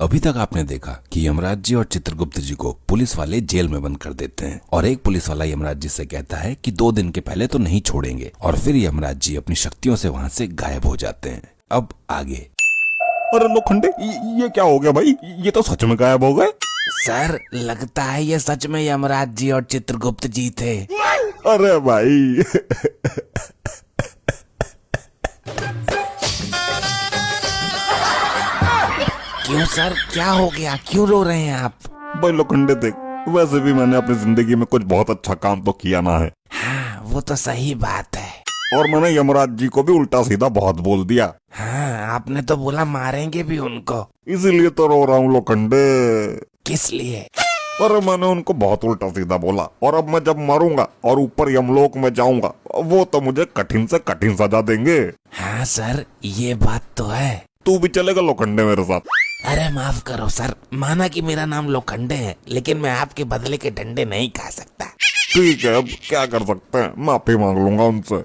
अभी तक आपने देखा कि यमराज जी और चित्रगुप्त जी को पुलिस वाले जेल में बंद कर देते हैं और एक पुलिस वाला यमराज जी से कहता है कि 2 दिन के पहले तो नहीं छोड़ेंगे और फिर यमराज जी अपनी शक्तियों से वहाँ से गायब हो जाते हैं। अब आगे। अरे लोखंडे, ये क्या हो गया भाई? ये तो सच में गायब हो गए। सर लगता है ये सच में यमराज जी और चित्रगुप्त जी थे। अरे भाई क्यों सर, क्या हो गया? क्यों रो रहे हैं आप? भाई लोखंडे देख, वैसे भी मैंने अपनी जिंदगी में कुछ बहुत अच्छा काम तो किया ना है। हाँ वो तो सही बात है। और मैंने यमराज जी को भी उल्टा सीधा बहुत बोल दिया। हाँ आपने तो बोला मारेंगे भी उनको, इसीलिए तो रो रहा हूँ लोखंडे। किस लिए? अरे मैंने उनको बहुत उल्टा सीधा बोला और अब मैं जब मरूंगा और ऊपर यमलोक में जाऊंगा वो तो मुझे कठिन से कठिन सजा देंगे। हाँ सर ये बात तो है। तू भी चलेगा लोखंडे मेरे साथ? अरे माफ करो सर, माना कि मेरा नाम लोखंडे है लेकिन मैं आपके बदले के डंडे नहीं खा सकता। ठीक है, अब क्या कर सकते हैं, माफी मांग लूंगा उनसे।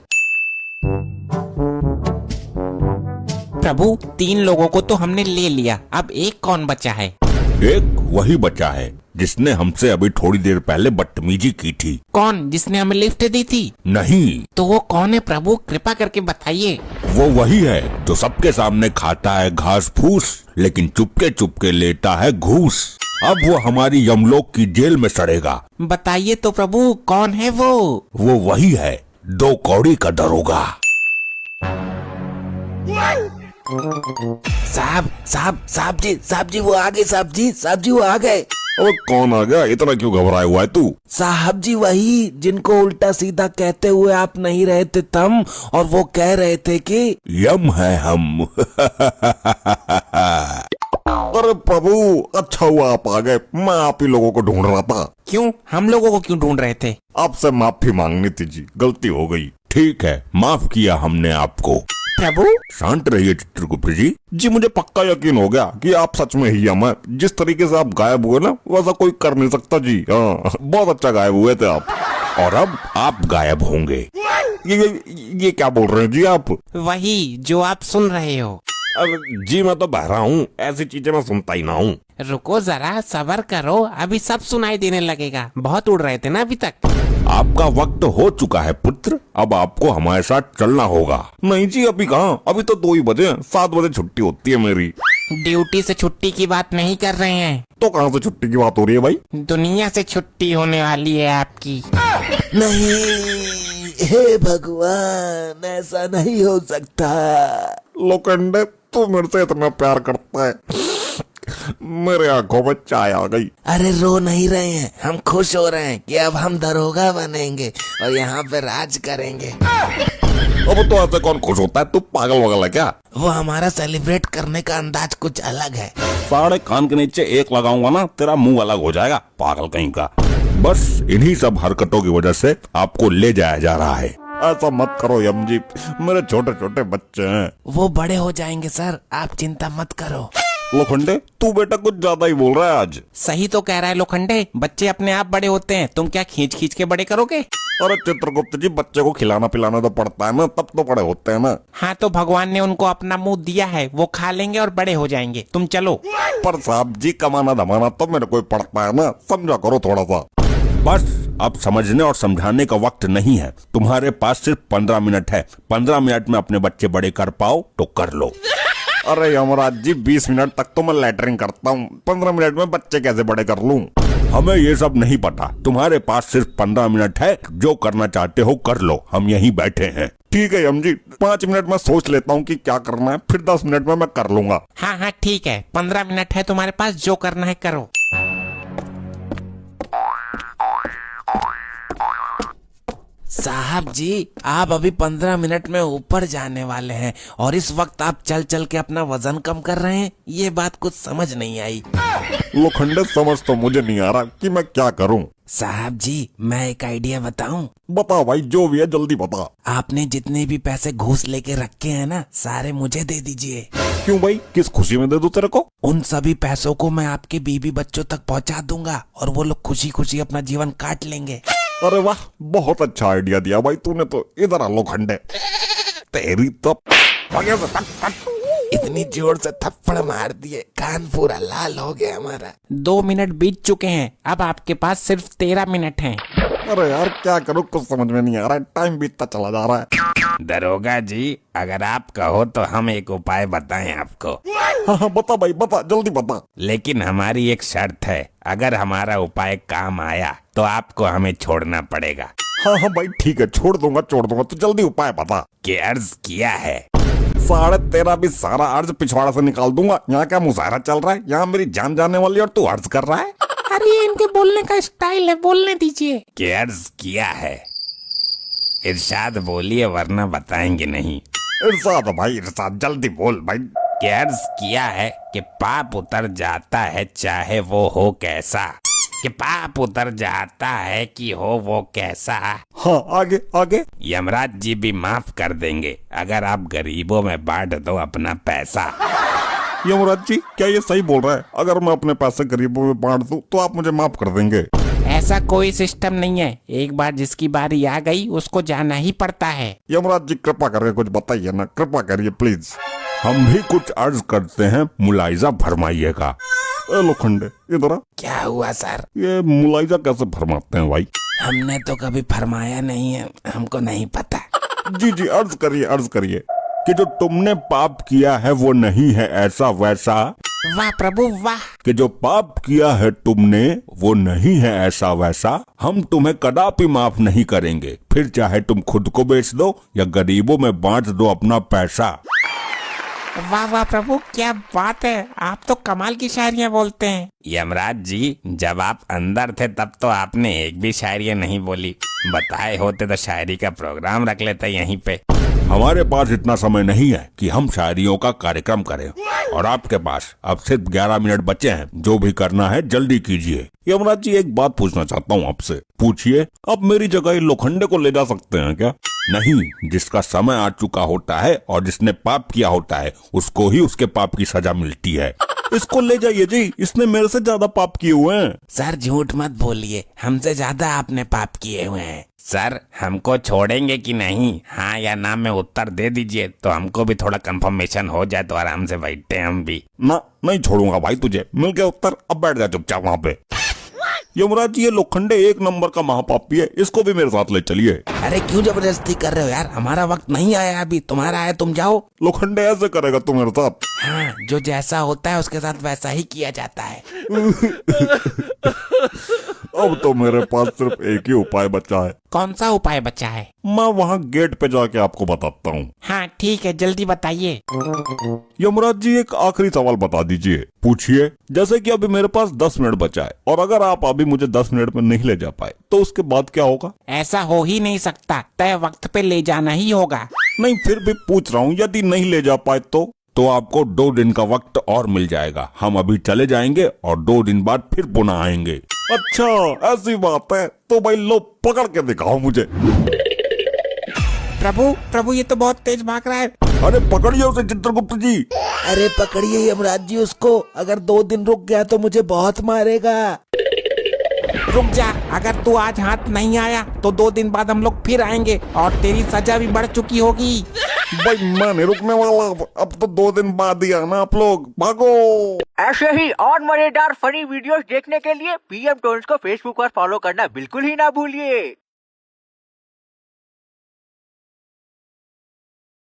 प्रभु 3 लोगों को तो हमने ले लिया, अब एक कौन बचा है? एक वही बचा है जिसने हमसे अभी थोड़ी देर पहले बदतमीजी की थी। कौन? जिसने हमें लिफ्ट दी थी? नहीं, तो वो कौन है प्रभु, कृपा करके बताइए। वो वही है जो सबके सामने खाता है घास फूस लेकिन चुपके चुपके लेता है घूस। अब वो हमारी यमलोक की जेल में सड़ेगा। बताइए तो प्रभु कौन है वो? वो वही है 2 कौड़ी का दरोगा। साहब जी वो आ गए। साहब जी वो आ गए। अब कौन आ गया? इतना क्यों घबराया हुआ है तू? साहब जी वही जिनको उल्टा सीधा कहते हुए आप नहीं रहे थे तम, और वो कह रहे थे कि यम है हम। अरे प्रभु, अच्छा हुआ आप आ गए, मैं आप ही लोगों को ढूंढ रहा था। क्यों? हम लोगों को क्यों ढूंढ रहे थे? आपसे माफी मांगनी थी जी, गलती हो गई। ठीक है, माफ किया हमने आपको। प्रभु शांत रहिए चित्रगुप्त जी। जी मुझे पक्का यकीन हो गया कि आप सच में ही यम है। जिस तरीके से आप गायब हुए ना वैसा कोई कर नहीं सकता जी। हाँ, बहुत अच्छा गायब हुए थे आप, और अब आप गायब होंगे। ये क्या बोल रहे हैं जी आप? वही जो आप सुन रहे हो। अरे जी मैं तो बहरा हूँ, ऐसी चीजें मैं सुनता ही ना हूँ। रुको जरा, सब्र करो, अभी सब सुनाई देने लगेगा। बहुत उड़ रहे थे ना अभी तक। आपका वक्त हो चुका है पुत्र, अब आपको हमारे साथ चलना होगा। नहीं जी अभी कहाँ, अभी तो 2 ही बजे, 7 बजे छुट्टी होती है मेरी। ड्यूटी से छुट्टी की बात नहीं कर रहे हैं। तो कहाँ से छुट्टी की बात हो रही है भाई? दुनिया से छुट्टी होने वाली है आपकी। नहीं, हे भगवान ऐसा नहीं हो सकता। लोखंडे तू मेरे से इतना प्यार करता है, मेरे आंखों में चाय आ गई। अरे रो नहीं रहे हैं, हम खुश हो रहे हैं कि अब हम दरोगा बनेंगे और यहाँ पे राज करेंगे। अब तो ऐसे कौन खुश होता है? तू पागल वगल है क्या? वो हमारा सेलिब्रेट करने का अंदाज कुछ अलग है। साढ़े कान के नीचे एक लगाऊंगा ना, तेरा मुंह अलग हो जाएगा, पागल कहीं का। बस इन्हीं सब हरकतों की वजह से आपको ले जाया जा रहा है। ऐसा मत करो यम जी, मेरे छोटे छोटे बच्चे हैं। वो बड़े हो जाएंगे सर, आप चिंता मत करो। लोखंडे तू बेटा कुछ ज्यादा ही बोल रहा है आज। सही तो कह रहा है लोखंडे, बच्चे अपने आप बड़े होते हैं, तुम क्या खींच खींच के बड़े करोगे? अरे चित्रगुप्त जी, बच्चे को खिलाना पिलाना तो पड़ता है ना, तब तो बड़े होते हैं ना। हाँ तो भगवान ने उनको अपना मुंह दिया है, वो खा लेंगे और बड़े हो जाएंगे। तुम चलो। पर साहब जी कमाना धमाना तो मेरे को पड़ता है ना, समझा करो थोड़ा सा। बस अब समझने और समझाने का वक्त नहीं है, तुम्हारे पास सिर्फ 15 मिनट है। 15 मिनट में अपने बच्चे बड़े कर पाओ तो कर लो। अरे यमराज जी 20 मिनट तक तो मैं लैटरिंग करता हूँ, 15 मिनट में बच्चे कैसे बड़े कर लूँ? हमें ये सब नहीं पता, तुम्हारे पास सिर्फ 15 मिनट है, जो करना चाहते हो कर लो, हम यहीं बैठे हैं। ठीक है यम जी, 5 मिनट में सोच लेता हूँ कि क्या करना है, फिर 10 मिनट में मैं कर लूंगा। हाँ हाँ ठीक है, 15 मिनट है तुम्हारे पास, जो करना है करो। साहब जी आप अभी 15 मिनट में ऊपर जाने वाले हैं और इस वक्त आप चल चल के अपना वजन कम कर रहे हैं, ये बात कुछ समझ नहीं आई। लोखंडे समझ तो मुझे नहीं आ रहा कि मैं क्या करूं। साहब जी मैं एक आइडिया बताऊं? बता भाई, जो भी है जल्दी बता। आपने जितने भी पैसे घूस लेके रखे हैं ना, सारे मुझे दे दीजिए। क्यों भाई, किस खुशी में दे दूं तेरे को? उन सभी पैसों को मैं आपके बीवी बच्चों तक पहुंचा दूंगा और वो लोग खुशी खुशी अपना जीवन काट लेंगे। अरे वाह, बहुत अच्छा आइडिया दिया भाई तूने तो। इधर आ लोखंडे, तेरी तो इतनी जोर से थप्पड़ मार दिए, कान पूरा लाल हो गया हमारा। 2 मिनट बीत चुके हैं, अब आपके पास सिर्फ 13 मिनट हैं। अरे यार क्या करूँ, कुछ समझ में नहीं आ रहा है, टाइम बीतता चला जा रहा है। दरोगा जी, अगर आप कहो तो हम एक उपाय बताएं आपको। हाँ हाँ बता भाई बता, जल्दी बता। लेकिन हमारी एक शर्त है, अगर हमारा उपाय काम आया तो आपको हमें छोड़ना पड़ेगा। हाँ हाँ भाई ठीक है, छोड़ दूंगा, तो जल्दी उपाय बता। कि अर्ज किया है 13.5 भी सारा अर्ज पिछवाड़ा से निकाल दूंगा। यहाँ क्या मुजाहरा चल रहा है, यहाँ मेरी जान जाने वाली और तू अर्ज कर रहा है। अरे ये इनके बोलने का स्टाइल है, बोलने दीजिए। कि अर्ज किया है। इरशाद बोलिए वरना बताएंगे नहीं। इरशाद भाई इरशाद, जल्दी बोल भाई। कि अर्ज किया है कि पाप उतर जाता है चाहे वो हो कैसा। कि पाप उतर जाता है कि हो वो कैसा। हाँ आगे आगे। यमराज जी भी माफ कर देंगे अगर आप गरीबों में बांट दो अपना पैसा। यमराज जी क्या ये सही बोल रहा है? अगर मैं अपने पैसे गरीबों में बांट दूं तो आप मुझे माफ कर देंगे? ऐसा कोई सिस्टम नहीं है, एक बार जिसकी बारी आ गई उसको जाना ही पड़ता है। यमराज जी कृपा करके कुछ बताइए ना, कृपा करिए प्लीज। हम भी कुछ अर्ज करते हैं, मुलाइजा फरमाइएगा। लोखंडे इधर आ। क्या हुआ सर? ये मुलाइजा कैसे फरमाते हैं भाई? हमने तो कभी फरमाया नहीं है, हमको नहीं पता। जी जी अर्ज करिए कि जो तुमने पाप किया है वो नहीं है ऐसा वैसा। वाह प्रभु वाह। कि जो पाप किया है तुमने वो नहीं है ऐसा वैसा, हम तुम्हें कदापि माफ नहीं करेंगे, फिर चाहे तुम खुद को बेच दो या गरीबों में बांट दो अपना पैसा। वाह वाह प्रभु, क्या बात है, आप तो कमाल की शायरियाँ बोलते हैं। यमराज जी, जब आप अंदर थे तब तो आपने एक भी शायरी नहीं बोली। बताए होते तो शायरी का प्रोग्राम रख लेते यहीं पे। हमारे पास इतना समय नहीं है कि हम शायरियों का कार्यक्रम करें, और आपके पास अब सिर्फ 11 मिनट बचे हैं। जो भी करना है जल्दी कीजिए। यमराज जी एक बात पूछना चाहता हूँ आपसे। पूछिए। आप मेरी जगह ये लोखंडे को ले जा सकते हैं क्या? नहीं, जिसका समय आ चुका होता है और जिसने पाप किया होता है उसको ही उसके पाप की सजा मिलती है। इसको ले जाइए जी, इसने मेरे से ज्यादा पाप किए हुए हैं। सर झूठ मत बोलिए, हमसे ज्यादा आपने पाप किए हुए हैं। सर हमको छोड़ेंगे कि नहीं, हाँ या ना में उत्तर दे दीजिए तो हमको भी थोड़ा कंफर्मेशन हो जाए तो आराम से बैठे हम भी। ना नहीं छोड़ूंगा भाई तुझे, मिल गया उत्तर, अब बैठ जा चुपचाप वहाँ पे। यमराज जी ये लोखंडे 1 नंबर का महापापी है, इसको भी मेरे साथ ले चलिए। अरे क्यों जबरदस्ती कर रहे हो यार, हमारा वक्त नहीं आया अभी, तुम्हारा है, तुम जाओ। लोखंडे ऐसे करेगा तू मेरे साथ? हाँ, जो जैसा होता है उसके साथ वैसा ही किया जाता है। अब तो मेरे पास सिर्फ एक ही उपाय बचा है। कौन सा उपाय बचा है? मैं वहाँ गेट पे जाके आपको बताता हूँ। हाँ ठीक है, जल्दी बताइए। यमराज जी एक आखिरी सवाल बता दीजिए। पूछिए। जैसे कि अभी मेरे पास 10 मिनट बचा है और अगर आप अभी मुझे 10 मिनट में नहीं ले जा पाए तो उसके बाद क्या होगा? ऐसा हो ही नहीं सकता, तय वक्त पे ले जाना ही होगा। नहीं फिर भी पूछ रहा हूँ, यदि नहीं ले जा पाए तो आपको 2 दिन का वक्त और मिल जाएगा। हम अभी चले जाएंगे और 2 दिन बाद फिर पुनः आएंगे। अच्छा ऐसी बात है, तो भाई लो पकड़ के दिखाओ मुझे। प्रभु ये तो बहुत तेज भाग रहा है। अरे पकड़िए उसे चित्रगुप्त जी। अरे पकड़िए यमराज जी उसको, अगर 2 दिन रुक गया तो मुझे बहुत मारेगा। रुक जा, अगर तू आज हाथ नहीं आया तो 2 दिन बाद हम लोग फिर आएंगे और तेरी सजा भी बढ़ चुकी होगी। भाई मैं नहीं रुकने वाला, अब तो 2 दिन बाद ही आना आप लोग, भागो। ऐसे ही और मजेदार फनी वीडियोस देखने के लिए PM टोन्स को फेसबुक पर फॉलो करना बिल्कुल ही ना भूलिए।